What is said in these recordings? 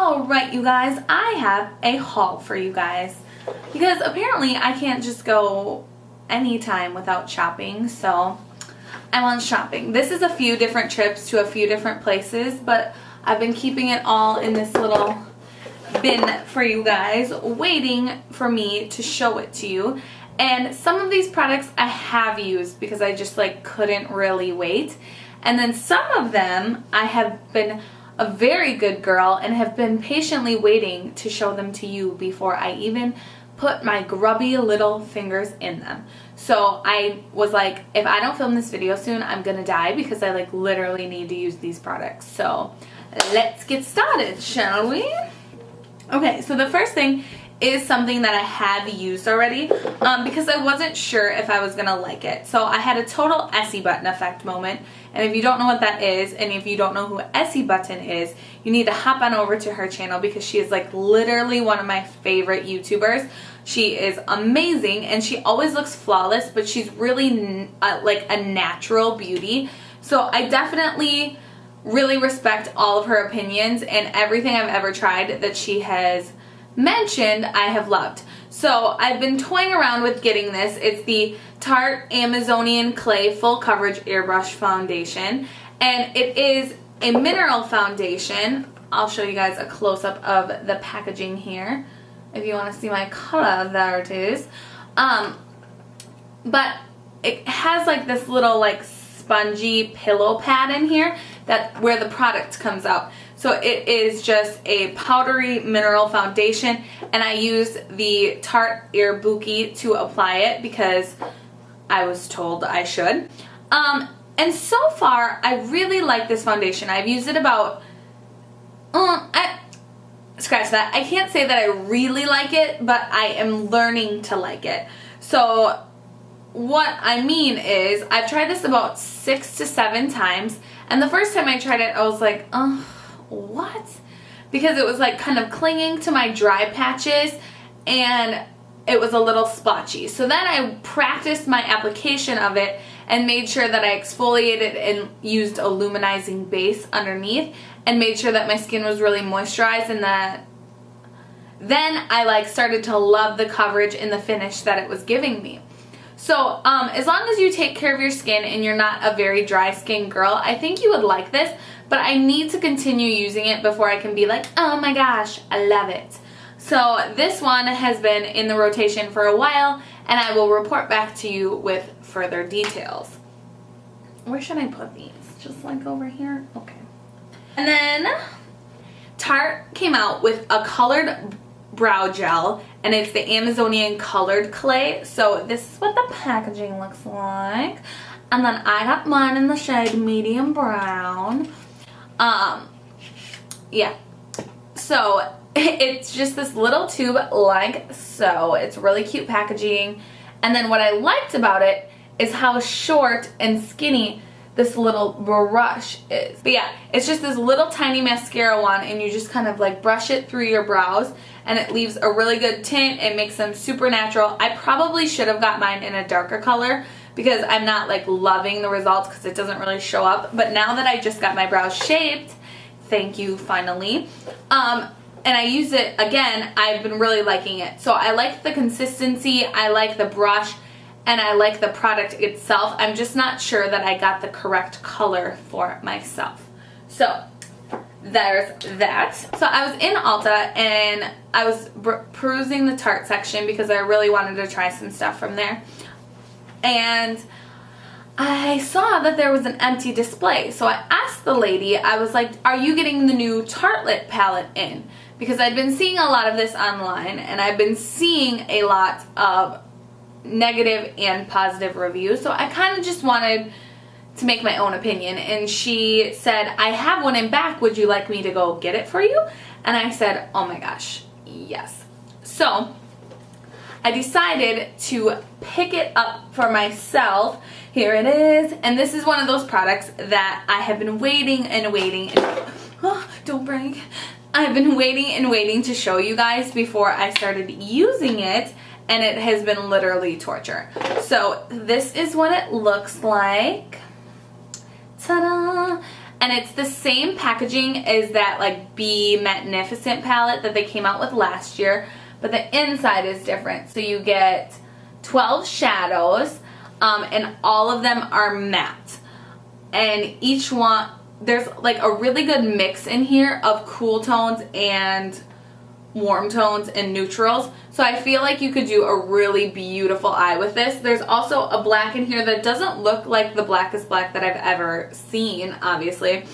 Alright, you guys, I have a haul for you guys. Because apparently I can't just go anytime without shopping, so I went shopping. This is a few different trips to a few different places, but I've been keeping it all in this little bin for you guys, waiting for me to show it to you. And some of these products I have used because I just couldn't really wait. And then some of them I have been a very good girl and have been patiently waiting to show them to you before I even put my grubby little fingers in them. So I was like, if I don't film this video soon, I'm gonna die because I literally need to use these products. So let's get started, shall we? Okay, so the first thing is something that I have used already because I wasn't sure if I was gonna like it. So I had a total Essie Button effect moment, and if you don't know what that is, and if you don't know who Essie Button is, you need to hop on over to her channel because she is literally one of my favorite YouTubers. She is amazing and she always looks flawless, but she's really a natural beauty. So I definitely really respect all of her opinions, and everything I've ever tried that she has mentioned I have loved. So I've been toying around with getting this. It's the Tarte Amazonian Clay Full Coverage Airbrush Foundation, and it is a mineral foundation. I'll show you guys a close-up of the packaging here if you want to see my color. There it is. But it has this little spongy pillow pad in here where the product comes out. So it is just a powdery mineral foundation, and I use the Tarte Air Buki to apply it because I was told I should. And so far, I really like this foundation. I've used it about, scratch that. I can't say that I really like it, but I am learning to like it. So what I mean is I've tried this about 6 to 7 times, and the first time I tried it, I was like, what? Because it was kind of clinging to my dry patches and it was a little splotchy. So then I practiced my application of it and made sure that I exfoliated and used a luminizing base underneath and made sure that my skin was really moisturized, and that then I started to love the coverage and the finish that it was giving me. So as long as you take care of your skin and you're not a very dry skin girl, I think you would like this, but I need to continue using it before I can be like, oh my gosh, I love it. So this one has been in the rotation for a while, and I will report back to you with further details. Where should I put these? Just over here? Okay. And then Tarte came out with a colored brow gel, and it's the Amazonian colored clay. So this is what the packaging looks like, and then I got mine in the shade medium brown. Yeah, so it's just this little tube like so. It's really cute packaging, and then what I liked about it is how short and skinny this little brush is. But yeah, it's just this little tiny mascara wand, and you just kind of brush it through your brows, and it leaves a really good tint. It makes them super natural. I probably should have got mine in a darker color because I'm not loving the results because it doesn't really show up. But now that I just got my brows shaped, thank you finally, and I use it again, I've been really liking it. So I like the consistency, I like the brush, and I like the product itself. I'm just not sure that I got the correct color for myself. So there's that. So I was in Ulta and I was perusing the Tarte section because I really wanted to try some stuff from there. And I saw that there was an empty display. So I asked the lady, I was like, are you getting the new Tartelette palette in? Because I'd been seeing a lot of this online, and I've been seeing a lot of negative and positive reviews. So I kind of just wanted to make my own opinion. And she said, I have one in back. Would you like me to go get it for you? And I said, oh my gosh, yes. So I decided to pick it up for myself. Here it is. And this is one of those products that I have been waiting and waiting and don't break. I've been waiting and waiting to show you guys before I started using it, and it has been literally torture. So this is what it looks like. Ta-da! And it's the same packaging as that like Be Magnificent palette that they came out with last year, but the inside is different. So you get 12 shadows, and all of them are matte. And each one, there's like a really good mix in here of cool tones and warm tones and neutrals. So I feel like you could do a really beautiful eye with this. There's also a black in here that doesn't look like the blackest black that I've ever seen, obviously.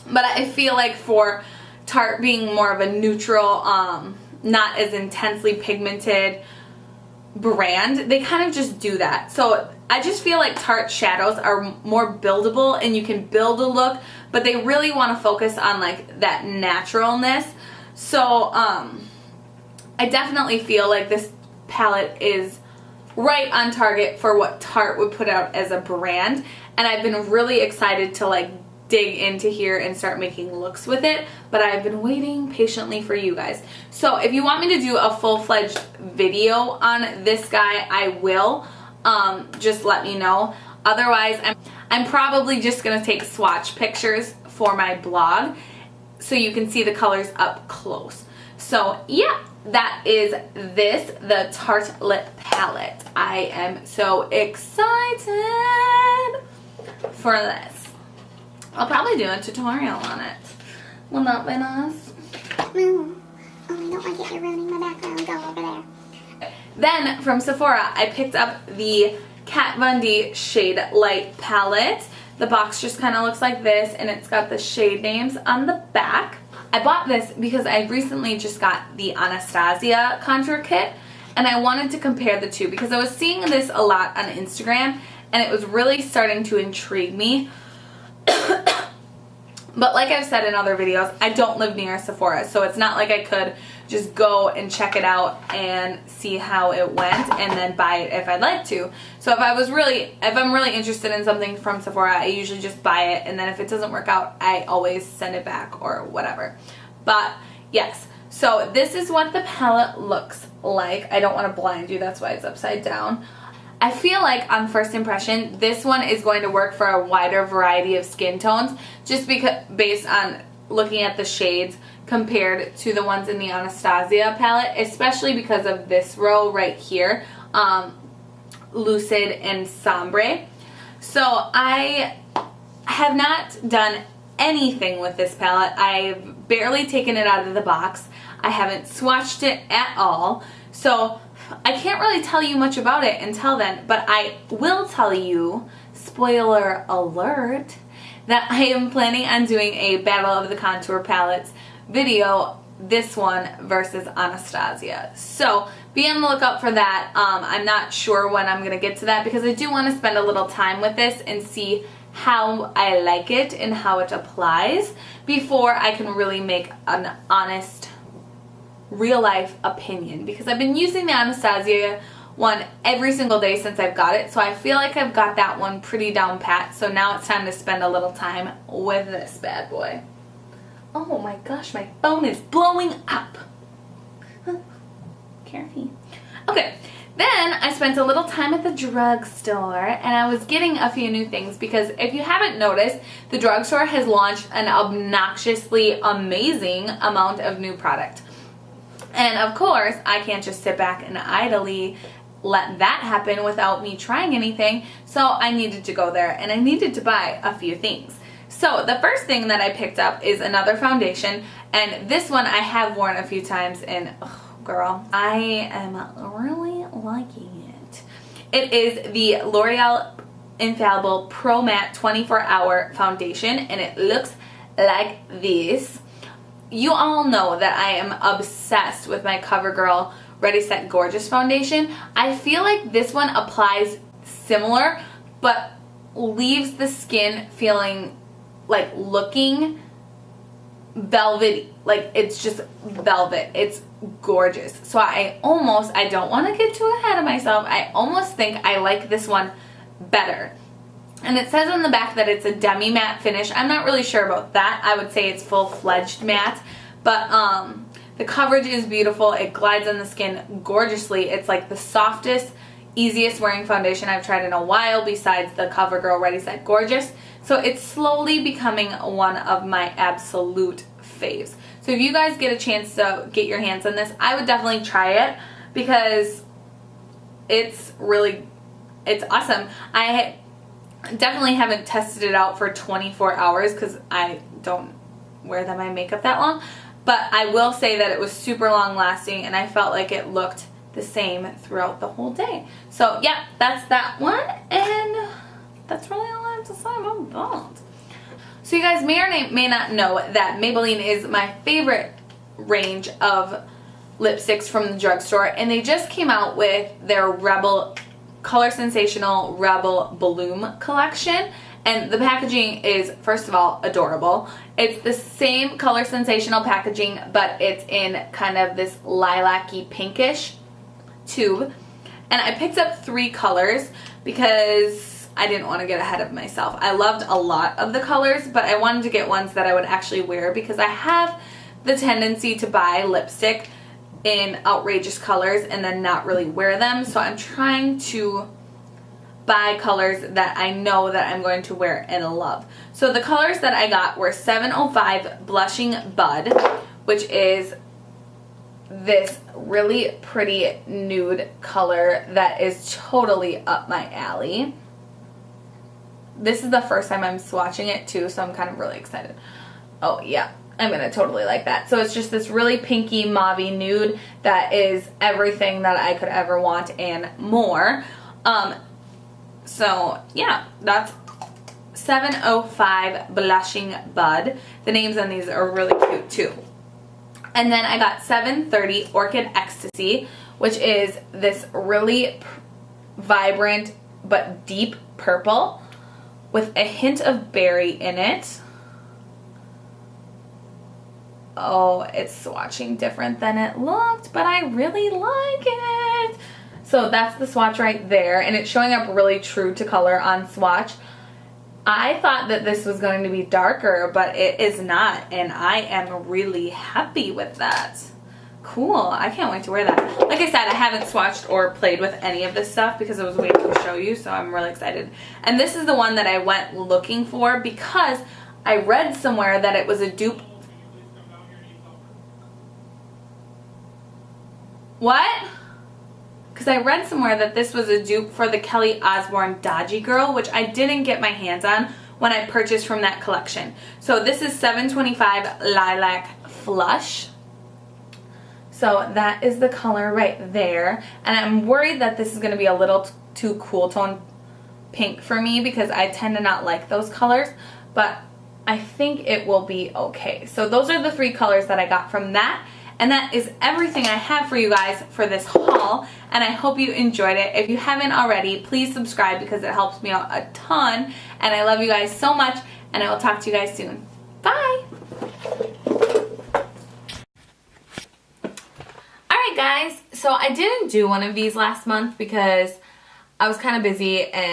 But I feel like for Tarte being more of a neutral, not as intensely pigmented brand, they kind of just do that. So I just feel like Tarte shadows are more buildable and you can build a look, but they really want to focus on like that naturalness. So I definitely feel like this palette is right on target for what Tarte would put out as a brand, and I've been really excited to like dig into here and start making looks with it, but I've been waiting patiently for you guys. So if you want me to do a full-fledged video on this guy, I will. Just let me know. Otherwise, I'm probably just gonna take swatch pictures for my blog so you can see the colors up close. So yeah, that is the Tarte Lip Palette. I am so excited for this. I'll probably do a tutorial on it. Will that be nice? No. Oh, I don't like it. You're ruining my background. Go over there. Then from Sephora, I picked up the Kat Von D Shade Light Palette. The box just kind of looks like this, and it's got the shade names on the back. I bought this because I recently just got the Anastasia contour kit, and I wanted to compare the two because I was seeing this a lot on Instagram, and it was really starting to intrigue me. But like I've said in other videos, I don't live near Sephora, so it's not like I could just go and check it out and see how it went and then buy it if I'd like to. So if I'm really interested in something from Sephora, I usually just buy it, and then if it doesn't work out, I always send it back or whatever. But yes, so this is what the palette looks like. I don't want to blind you, that's why it's upside down. I feel like on first impression, this one is going to work for a wider variety of skin tones, just because based on looking at the shades compared to the ones in the Anastasia palette, especially because of this row right here, Lucid and Sombre. So I have not done anything with this palette. I've barely taken it out of the box. I haven't swatched it at all. So I can't really tell you much about it until then, but I will tell you, spoiler alert, that I am planning on doing a Battle of the Contour Palettes video, this one versus Anastasia. So be on the lookout for that. I'm not sure when I'm going to get to that because I do want to spend a little time with this and see how I like it and how it applies before I can really make an honest real life opinion, because I've been using the Anastasia one every single day since I've got it, so I feel like I've got that one pretty down pat. So now it's time to spend a little time with this bad boy. Oh my gosh, my phone is blowing up. Careful. Okay, then I spent a little time at the drugstore, and I was getting a few new things because if you haven't noticed, the drugstore has launched an obnoxiously amazing amount of new product. And of course, I can't just sit back and idly let that happen without me trying anything. So I needed to go there and I needed to buy a few things. So the first thing that I picked up is another foundation, and this one I have worn a few times, and oh, girl, I am really liking it. It is the L'Oreal Infallible Pro Matte 24-Hour Foundation, and it looks like this. You all know that I am obsessed with my CoverGirl Ready Set Gorgeous foundation. I feel like this one applies similar, but leaves the skin feeling like looking velvet, like it's just velvet. It's gorgeous. So I don't want to get too ahead of myself. I almost think I like this one better. And it says on the back that it's a demi-matte finish. I'm not really sure about that. I would say it's full-fledged matte. But the coverage is beautiful. It glides on the skin gorgeously. It's like the softest easiest wearing foundation I've tried in a while besides the CoverGirl Ready Set Gorgeous. So it's slowly becoming one of my absolute faves. So if you guys get a chance to get your hands on this, I would definitely try it because it's awesome. I definitely haven't tested it out for 24 hours because I don't wear them eye makeup that long. But I will say that it was super long lasting and I felt like it looked the same throughout the whole day. So yeah, that's that one, and that's really all I have to say about that. So you guys may or may not know that Maybelline is my favorite range of lipsticks from the drugstore, and they just came out with their Rebel Color Sensational Rebel Bloom collection. And the packaging is, first of all, adorable. It's the same Color Sensational packaging, but it's in kind of this lilac-y pinkish tube. And I picked up 3 colors because I didn't want to get ahead of myself. I loved a lot of the colors, but I wanted to get ones that I would actually wear because I have the tendency to buy lipstick in outrageous colors and then not really wear them. So I'm trying to buy colors that I know that I'm going to wear and love. So the colors that I got were 705 Blushing Bud, which is this really pretty nude color that is totally up my alley. This is the first time I'm swatching it too, so I'm kind of really excited. Oh yeah, I'm gonna totally like that. So it's just this really pinky mauvey nude that is everything that I could ever want and more. So yeah, that's 705 Blushing Bud. The names on these are really cute too. And then I got 730 Orchid Ecstasy, which is this really vibrant but deep purple with a hint of berry in it. Oh, it's swatching different than it looked, but I really like it. So that's the swatch right there, and it's showing up really true to color on swatch. I thought that this was going to be darker, but it is not, and I am really happy with that. Cool, I can't wait to wear that. Like I said, I haven't swatched or played with any of this stuff because I was waiting to show you, so I'm really excited. And this is the one that I went looking for because I read somewhere that it was a dupe. What? Because I read somewhere that this was a dupe for the Kelly Osbourne Dodgy Girl, which I didn't get my hands on when I purchased from that collection. So this is 725 Lilac Flush. So that is the color right there. And I'm worried that this is going to be a little too cool tone pink for me because I tend to not like those colors. But I think it will be okay. So those are the 3 colors that I got from that. And that is everything I have for you guys for this haul, and I hope you enjoyed it. If you haven't already, please subscribe because it helps me out a ton, and I love you guys so much, and I will talk to you guys soon. Bye! Alright guys, so I didn't do one of these last month because I was kind of busy and